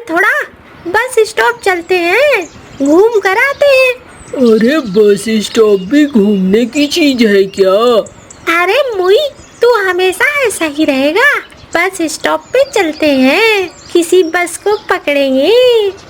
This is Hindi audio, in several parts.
थोड़ा बस स्टॉप चलते हैं, घूम कर आते हैं। अरे बस स्टॉप भी घूमने की चीज है क्या? अरे मुई, तू हमेशा ऐसा ही रहेगा। बस स्टॉप पे चलते हैं, किसी बस को पकड़ेंगे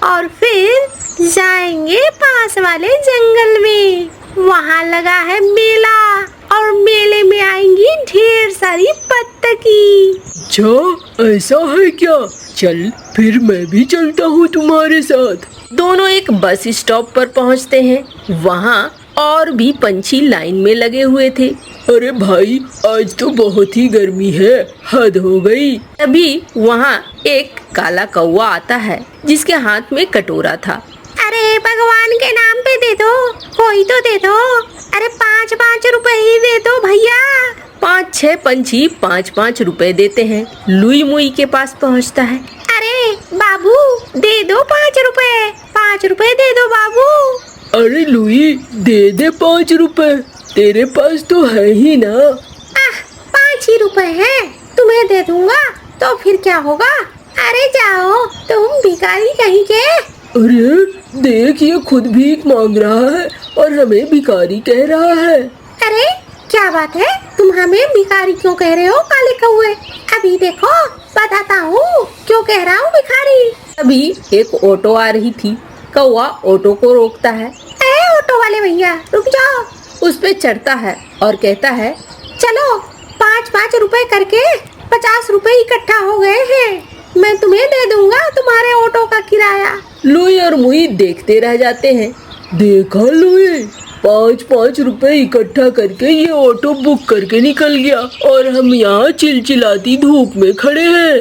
और फिर जाएंगे पास वाले जंगल में। वहाँ लगा है मेला और मेले में आएंगी ढेर सारी बत्तखी। अच्छा ऐसा है क्या? चल फिर मैं भी चलता हूँ तुम्हारे साथ। दोनों एक बस स्टॉप पर पहुंचते हैं। वहाँ और भी पंछी लाइन में लगे हुए थे। अरे भाई आज तो बहुत ही गर्मी है, हद हो गई। तभी वहाँ एक काला कौवा आता है जिसके हाथ में कटोरा था। अरे भगवान के नाम पे दे दो, कोई तो दे दो। अरे 5-5 रुपए ही दे दो भैया। 5-6 पंछी 5-5 रुपए देते हैं। लुई मुई के पास पहुँचता है। अरे बाबू दे दो 5 रुपए, 5 रुपए दे दो बाबू। अरे लुई दे 5 रुपए, तेरे पास तो है ही ना। 5 ही रुपए हैं, तुम्हें दे दूंगा तो फिर क्या होगा। अरे जाओ तुम भिखारी कहीं के। अरे देख ये खुद भीख मांग रहा है और हमें भिखारी कह रहा है। अरे क्या बात है, तुम हमें भिखारी क्यों कह रहे हो काले कौवे? अभी देखो बताता हूँ क्यों कह रहा हूँ भिखारी। अभी एक ऑटो आ रही थी। कौवा ऑटो को रोकता है। ऑटो वाले भैया रुक जाओ। उस पे चढ़ता है और कहता है, चलो 5-5 रुपए करके 50 रुपए इकट्ठा हो गए हैं, मैं तुम्हें दे दूंगा तुम्हारे ऑटो का किराया। लुई और मुई देखते रह जाते हैं। देखा लुई, 5-5 रुपए इकट्ठा करके ये ऑटो बुक करके निकल गया और हम यहाँ चिलचिलाती धूप में खड़े हैं।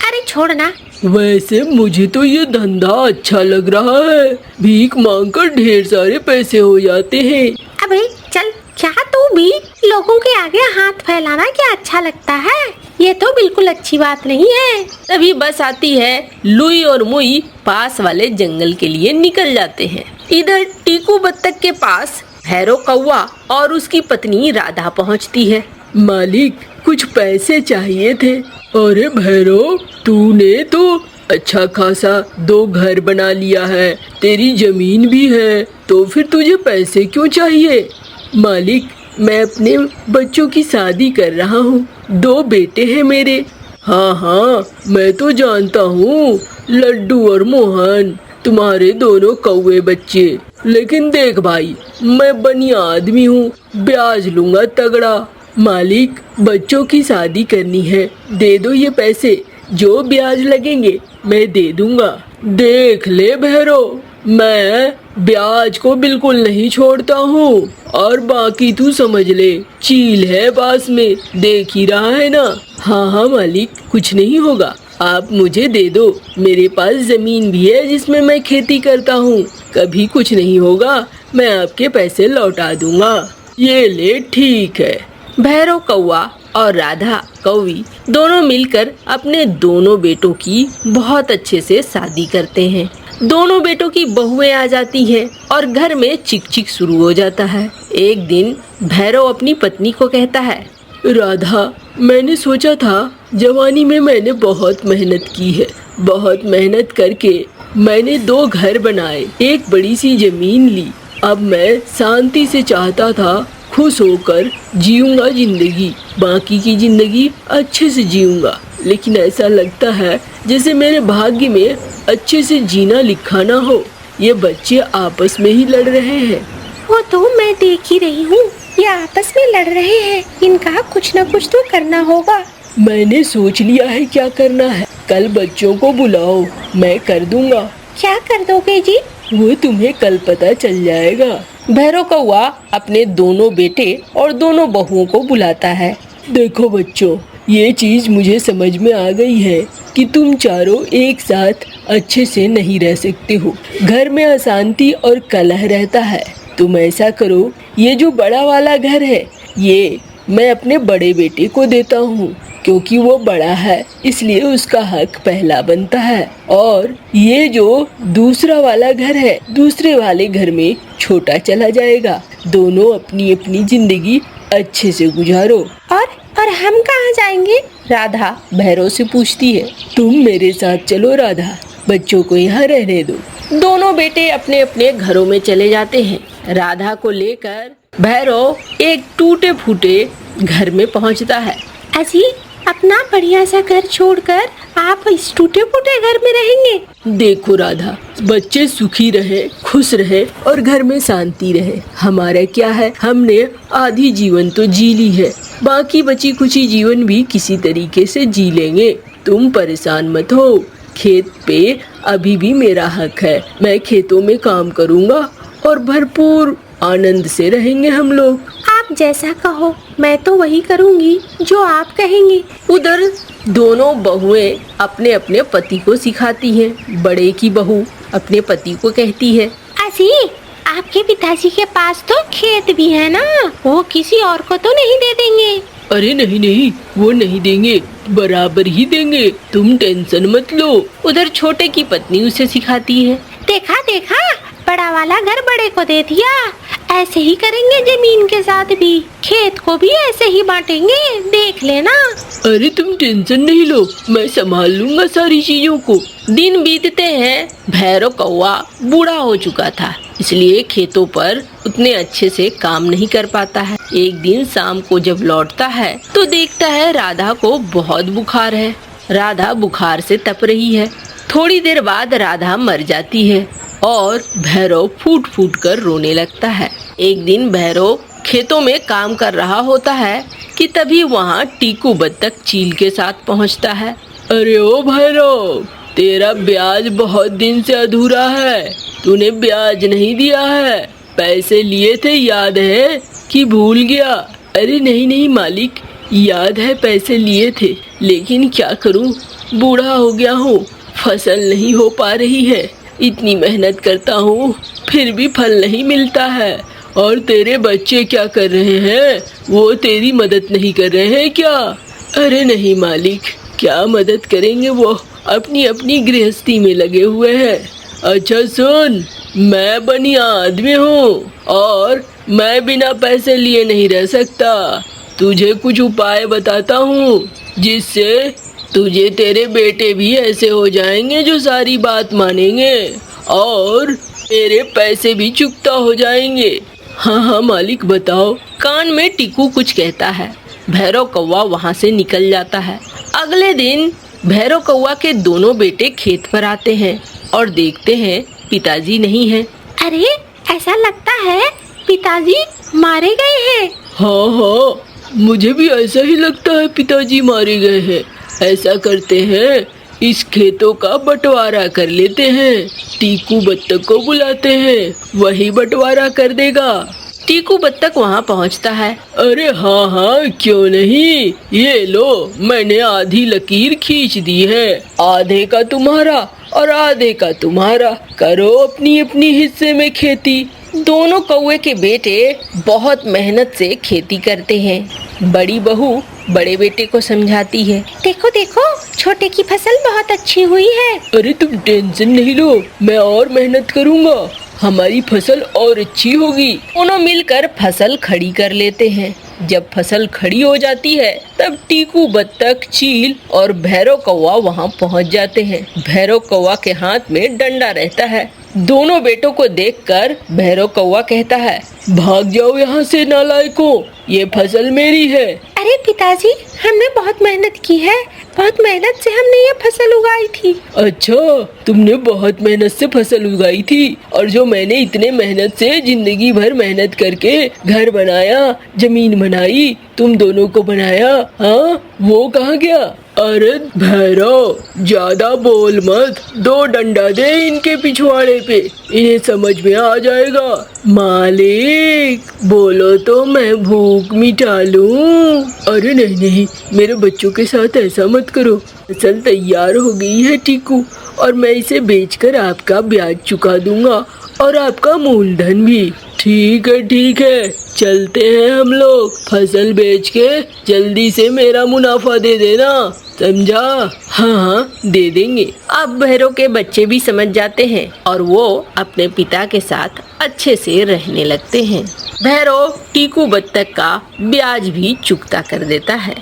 अरे छोड़ना। वैसे मुझे तो ये धंधा अच्छा लग रहा है, भीख मांगकर ढेर सारे पैसे हो जाते हैं। अबे चल, क्या तू भी लोगों के आगे हाथ फैलाना क्या अच्छा लगता है? ये तो बिल्कुल अच्छी बात नहीं है। तभी बस आती है। लुई और मुई पास वाले जंगल के लिए निकल जाते हैं। इधर टीकू बत्तख के पास भैरव कौवा और उसकी पत्नी राधा पहुंचती है। मालिक कुछ पैसे चाहिए थे। अरे भैरव, तूने तो अच्छा खासा 2 घर बना लिया है, तेरी जमीन भी है, तो फिर तुझे पैसे क्यों चाहिए? मालिक मैं अपने बच्चों की शादी कर रहा हूँ, 2 बेटे हैं मेरे। हाँ मैं तो जानता हूँ, लड्डू और मोहन तुम्हारे दोनों कौवे बच्चे। लेकिन देख भाई, मैं बनिया आदमी हूँ, ब्याज लूंगा तगड़ा। मालिक बच्चों की शादी करनी है, दे दो ये पैसे, जो ब्याज लगेंगे मैं दे दूंगा। देख ले भैरव, मैं ब्याज को बिल्कुल नहीं छोड़ता हूँ, और बाकी तू समझ ले, चील है पास में, देख ही रहा है ना। हाँ मालिक कुछ नहीं होगा, आप मुझे दे दो, मेरे पास जमीन भी है जिसमें मैं खेती करता हूँ, कभी कुछ नहीं होगा, मैं आपके पैसे लौटा दूंगा। ये ले ठीक है। भैरव कौवा और राधा कौवी दोनों मिलकर अपने दोनों बेटों की बहुत अच्छे से शादी करते हैं। दोनों बेटों की बहुएं आ जाती हैं और घर में चिक चिक शुरू हो जाता है। एक दिन भैरव अपनी पत्नी को कहता है, राधा मैंने सोचा था जवानी में मैंने बहुत मेहनत की है, बहुत मेहनत करके मैंने 2 घर बनाए, एक बड़ी सी जमीन ली, अब मैं शांति से चाहता था खुश होकर जीऊंगा जिंदगी, बाकी की जिंदगी अच्छे से जीऊंगा, लेकिन ऐसा लगता है जैसे मेरे भाग्य में अच्छे से जीना लिखा ना हो। ये बच्चे आपस में ही लड़ रहे हैं। वो तो मैं देख ही रही हूँ, ये आपस में लड़ रहे हैं, इनका कुछ न कुछ तो करना होगा। मैंने सोच लिया है क्या करना है, कल बच्चों को बुलाओ, मैं कर दूंगा। क्या कर दोगे जी? वो तुम्हें कल पता चल जाएगा। भैरव कौवा अपने दोनों बेटे और दोनों बहुओं को बुलाता है। देखो बच्चों, ये चीज मुझे समझ में आ गई है कि तुम चारों एक साथ अच्छे से नहीं रह सकते हो, घर में अशांति और कलह रहता है। तुम ऐसा करो, ये जो बड़ा वाला घर है ये मैं अपने बड़े बेटे को देता हूँ, क्योंकि वो बड़ा है इसलिए उसका हक पहला बनता है, और ये जो दूसरा वाला घर है दूसरे वाले घर में छोटा चला जाएगा। दोनों अपनी अपनी जिंदगी अच्छे से गुजारो। और और हम कहाँ जाएंगे? राधा भैरव से पूछती है। तुम मेरे साथ चलो राधा, बच्चों को यहाँ रहने दो। दोनों बेटे अपने अपने घरों में चले जाते हैं। राधा को लेकर भैरव एक टूटे फूटे घर में पहुँचता है। अजी, अपना बढ़िया सा घर छोड़कर आप इस टूटे फूटे घर में रहेंगे? देखो राधा, बच्चे सुखी रहे, खुश रहे और घर में शांति रहे। हमारा क्या है, हमने आधी जीवन तो जी ली है, बाकी बची कुछ जीवन भी किसी तरीके से जी लेंगे। तुम परेशान मत हो, खेत पे अभी भी मेरा हक है। मैं खेतों में काम करूँगा और भरपूर आनंद से रहेंगे हम लोग। आप जैसा कहो, मैं तो वही करूँगी जो आप कहेंगे। उधर दोनों बहुएं अपने अपने पति को सिखाती हैं। बड़े की बहू अपने पति को कहती है, अजी, आपके पिताजी के पास तो खेत भी है ना, वो किसी और को तो नहीं दे देंगे? अरे नहीं नहीं, वो नहीं देंगे, बराबर ही देंगे, तुम टेंशन मत लो। उधर छोटे की पत्नी उसे सिखाती है, देखा देखा, बड़ा वाला घर बड़े को दे दिया। ऐसे ही करेंगे जमीन के साथ भी, खेत को भी ऐसे ही बांटेंगे, देख लेना। अरे तुम टेंशन नहीं लो, मैं संभाल लूंगा सारी चीजों को। दिन बीतते हैं। भैरव कौवा बूढ़ा हो चुका था, इसलिए खेतों पर उतने अच्छे से काम नहीं कर पाता है। एक दिन शाम को जब लौटता है तो देखता है राधा को बहुत बुखार है। राधा बुखार से तप रही है। थोड़ी देर बाद राधा मर जाती है और भैरव फूट फूट कर रोने लगता है। एक दिन भैरव खेतों में काम कर रहा होता है कि तभी वहाँ टीकू बत्तख चील के साथ पहुँचता है। अरे ओ भैरव, तेरा ब्याज बहुत दिन से अधूरा है, तूने ब्याज नहीं दिया है। पैसे लिए थे, याद है कि भूल गया? अरे नहीं नहीं मालिक, याद है पैसे लिए थे, लेकिन क्या करूं, बूढ़ा हो गया हूँ, फसल नहीं हो पा रही है। इतनी मेहनत करता हूँ फिर भी फल नहीं मिलता है। और तेरे बच्चे क्या कर रहे हैं, वो तेरी मदद नहीं कर रहे हैं क्या? अरे नहीं मालिक, क्या मदद करेंगे, वो अपनी अपनी गृहस्थी में लगे हुए हैं। अच्छा सुन, मैं बनिया आदमी हूँ और मैं बिना पैसे लिए नहीं रह सकता। तुझे कुछ उपाय बताता हूँ जिससे तुझे तेरे बेटे भी ऐसे हो जाएंगे जो सारी बात मानेंगे और तेरे पैसे भी चुकता हो जाएंगे। हाँ हाँ मालिक, बताओ। कान में टीकू कुछ कहता है। भैरव कौवा वहाँ से निकल जाता है। अगले दिन भैरव कौवा के दोनों बेटे खेत पर आते हैं और देखते हैं पिताजी नहीं है। अरे, ऐसा लगता है पिताजी मारे गए हैं। हाँ हाँ, मुझे भी ऐसा ही लगता है, पिताजी मारे गए हैं। ऐसा करते हैं, इस खेतों का बंटवारा कर लेते हैं। टीकू बत्तख को बुलाते हैं, वही बंटवारा कर देगा। टीकू बत्तख वहाँ पहुँचता है। अरे हाँ हाँ, क्यों नहीं, ये लो, मैंने आधी लकीर खींच दी है। आधे का तुम्हारा और आधे का तुम्हारा, करो अपनी अपनी हिस्से में खेती। दोनों कौवे के बेटे बहुत मेहनत से खेती करते हैं। बड़ी बहू बड़े बेटे को समझाती है, देखो देखो, छोटे की फसल बहुत अच्छी हुई है। अरे तुम टेंशन नहीं लो, मैं और मेहनत करूँगा, हमारी फसल और अच्छी होगी। दोनों मिलकर फसल खड़ी कर लेते हैं। जब फसल खड़ी हो जाती है तब टीकू बत्तख, चील और भैरव कौवा वहाँ पहुँच जाते हैं। भैरव कौवा के हाथ में डंडा रहता है। दोनों बेटों को देखकर भैरव कौवा कहता है, भाग जाओ यहाँ से नालायकों, ये फसल मेरी है। अरे पिताजी, हमने बहुत मेहनत की है, बहुत मेहनत से हमने ये फसल उगाई थी। अच्छा, तुमने बहुत मेहनत से फसल उगाई थी, और जो मैंने इतने मेहनत से जिंदगी भर मेहनत करके घर बनाया, जमीन बनाई, तुम दोनों को बनाया, हाँ, वो कहाँ गया? अरे भैरव, ज्यादा बोल मत, दो डंडा दे इनके पिछवाड़े पे, इन्हें समझ में आ जाएगा। मालिक, बोलो तो मैं भूख मिटा लूं। अरे नहीं नहीं, मेरे बच्चों के साथ ऐसा मत करो। फसल तैयार हो गई है टीकू, और मैं इसे बेचकर आपका ब्याज चुका दूंगा और आपका मूलधन भी। ठीक है, चलते हैं हम लोग। फसल बेच के जल्दी से मेरा मुनाफा दे देना, समझा? हाँ, दे देंगे। अब भैरव के बच्चे भी समझ जाते हैं और वो अपने पिता के साथ अच्छे से रहने लगते हैं। भैरव टीकू बत्तख का ब्याज भी चुकता कर देता है।